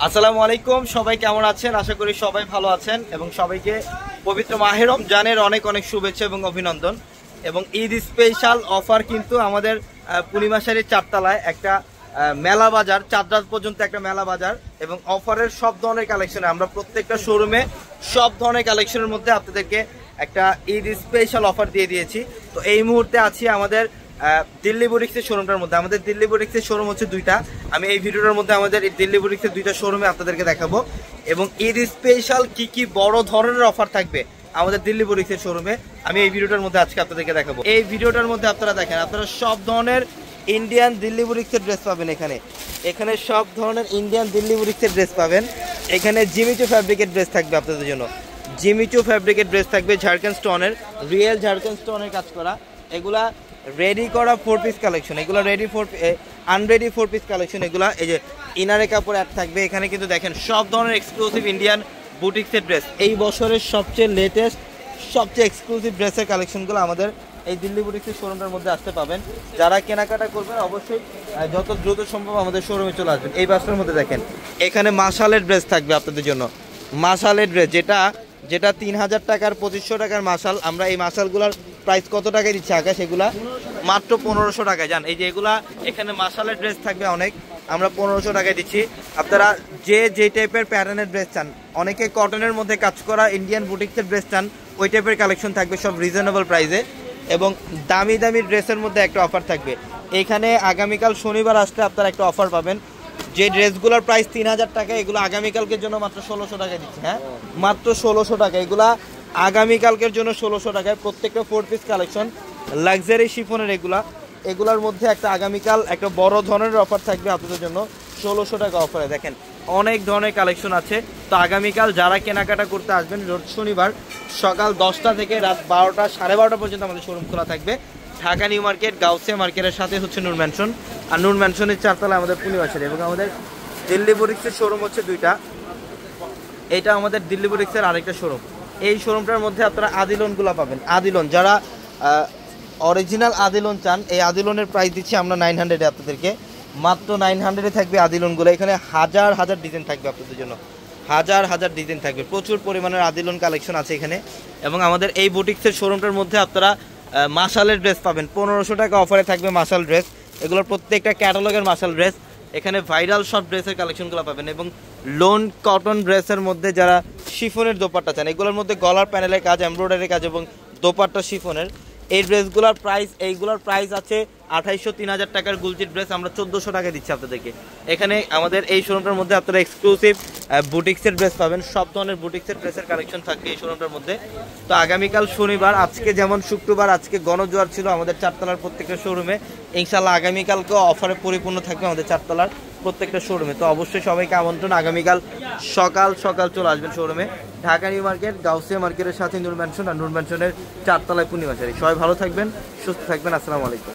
আসসালামু আলাইকুম, সবাই কেমন আছেন? আশা করি সবাই ভালো আছেন এবং সবাইকে পবিত্র মাহে রমজানের অনেক অনেক শুভেচ্ছা এবং অভিনন্দন। এবং ঈদ স্পেশাল অফার কিন্তু আমাদের পূর্ণিমাশারির চারতলায় একটা মেলা বাজার, 4 রাত পর্যন্ত একটা মেলা বাজার এবং অফারের সব ধরনের কালেকশনে আমরা প্রত্যেকটা শোরুমে সব ধরনের কালেকশনের মধ্যে আপনাদেরকে একটা ঈদ স্পেশাল অফার দিয়ে দিয়েছি। তো এই মুহূর্তে আছি আমাদের দিল্লি বুটিক্সের শোরুমটার মধ্যে। আমাদের দিল্লি বুটিক্সের শোরুম হচ্ছে দুইটা। আমি এই ভিডিওটার মধ্যে আমাদের দিল্লি বুটিক্সের দুইটা শোরুমে আপনাদেরকে দেখাবো এবং ঈদ স্পেশাল কি বড় ধরনের অফার থাকবে আমাদের দিল্লি বুটিক্সের শোরুমে আমি এই ভিডিওটার মধ্যে আজকে আপনাদেরকে দেখাবো। এই ভিডিওটার মধ্যে আপনারা দেখেন, আপনারা সব ধরনের ইন্ডিয়ান দিল্লি বুটিক্সের ড্রেস পাবেন। এখানে সব ধরনের ইন্ডিয়ান দিল্লি বুটিক্সের ড্রেস পাবেন। এখানে জিমিচু ফ্যাব্রিকের ড্রেস থাকবে আপনাদের জন্য, জিমিচু ফ্যাব্রিকের ড্রেস থাকবে, ঝাড়খন্ড স্টোনের, রিয়েল ঝাড়খন্ড স্টোনের কাজ করা। এগুলা রেডি করা 4 পিস কালেকশন, এগুলো আনরেডি 4 পিস কালেকশন। এগুলা এই যে ইনারে কাপড় অ্যাড থাকবে। এখানে কিন্তু দেখেন সব ধরনের এক্সক্লুসিভ ইন্ডিয়ান বুটিক্সের ড্রেস, এই বছরের সবচেয়ে লেটেস্ট সবচেয়ে এক্সক্লুসিভ ড্রেসের কালেকশনগুলো আমাদের এই দিল্লি বুটিক্সের শোরুমটার মধ্যে আসতে পাবেন। যারা কেনাকাটা করবেন অবশ্যই যত দ্রুত সম্ভব আমাদের শোরুমে চলে আসবেন। এই বাসটার মধ্যে দেখেন এখানে মাশালের ড্রেস থাকবে আপনাদের জন্য, মাশালের ড্রেস যেটা 3000 টাকার 2500 টাকার মাশাল। আমরা এই মাশালগুলোর প্রাইস কত টাকায় দিচ্ছি আকাশ? এগুলা মাত্র 1500 টাকায়। জান এই যে এগুলা এখানে মাশালের ড্রেস থাকবে অনেক, আমরা 1500 টাকায় দিচ্ছি। আপনারা যে টাইপের প্যাটার্নের ড্রেস চান, অনেকে কটনের মধ্যে কাজ করা ইন্ডিয়ান বুটিক্সের ড্রেস চান, ওই টাইপের কালেকশন থাকবে সব রিজনেবল প্রাইসে এবং দামি দামি ড্রেসের মধ্যে একটা অফার থাকবে। এখানে আগামীকাল শনিবার আসলে আপনারা একটা অফার পাবেন। যে ড্রেসগুলোর প্রাইস 3000 টাকা, এগুলো আগামীকালকের জন্য মাত্র 1600 টাকায় দিচ্ছি। হ্যাঁ, মাত্র 1600 টাকা। এগুলা আগামীকালকের জন্য 1600 টাকায় প্রত্যেকটা 4 পিস কালেকশন লাক্সারি শিফনের। এগুলার মধ্যে একটা আগামীকাল একটা বড় ধরনের অফার থাকবে আপনাদের জন্য 1600 টাকা অফারে। দেখেন অনেক ধরনের কালেকশন আছে। তো আগামীকাল যারা কেনাকাটা করতে আসবেন, রোজ শনিবার সকাল 10টা থেকে রাত 12টা 12:30 পর্যন্ত আমাদের শোরুম খোলা থাকবে। ঢাকা নিউ মার্কেট, গাউসিয়া মার্কেটের সাথে হচ্ছে নূর ম্যানশন, আর নূর ম্যানশনের 4তলায় আমাদের পূর্ণিমাশারি। এবং আমাদের দিল্লি বুটিক্সের শোরুম হচ্ছে দুইটা। এটা আমাদের দিল্লি বুটিক্সের আরেকটা শোরুম। এই শোরুমটার মধ্যে আপনারা আদিলনগুলো পাবেন। আদিলন যারা অরিজিনাল আদিলন চান, এই আদিলনের প্রাইস দিচ্ছি আমরা 900-এ আপনাদেরকে, মাত্র 900-এ থাকবে আদিলনগুলো। এখানে হাজার হাজার ডিজাইন থাকবে আপনাদের জন্য, হাজার হাজার ডিজাইন থাকবে, প্রচুর পরিমাণের আদিলন কালেকশন আছে এখানে। এবং আমাদের এই বুটিক্সের শোরুমটার মধ্যে আপনারা মাশালের ড্রেস পাবেন, 1500 টাকা অফারে থাকবে মাশাল ড্রেস। এগুলোর প্রত্যেকটা ক্যাটালগের মাশাল ড্রেস। এখানে ভাইরাল সব ড্রেসের কালেকশনগুলো পাবেন এবং লোন কটন ড্রেসের মধ্যে যারা শিফনের দোপাট্টা চান, এগুলোর মধ্যে গলার প্যানেলের কাজ, এমব্রয়ডারি কাজ এবং দোপাট্টা শিফনের। এই ড্রেসগুলোর প্রাইস আছে 2800 3000 টাকার গুলচির ড্রেস আমরা 1400 টাকা দিচ্ছি আপনাদেরকে। এখানে আমাদের এই শোরুমটার মধ্যে আপনারা এক্সক্লুসিভ বুটিক্সের ড্রেস পাবেন, সব ধরনের বুটিক্সের ড্রেসের কালেকশন থাকবে এই শোরুমটার মধ্যে। তো আগামীকাল শনিবার, আজকে যেমন শুক্রবার, আজকে গণজোয়ার ছিল আমাদের 4তলার প্রত্যেকটা শোরুমে। ইনশাল্লাহ আগামীকালকেও অফারে পরিপূর্ণ থাকবে আমাদের 4তলার প্রত্যেকটা শোরুমে। তো অবশ্যই সবাইকে আমন্ত্রণ, আগামীকাল সকাল চলে আসবেন শোরুমে। ঢাকা নিউ মার্কেট, গাউসিয়া মার্কেটের সাথে নূর ম্যানশন, আর নূর ম্যানশনের 4তলায় পূর্ণিমাশারি। সবাই ভালো থাকবেন, সুস্থ থাকবেন। আসসালামু আলাইকুম।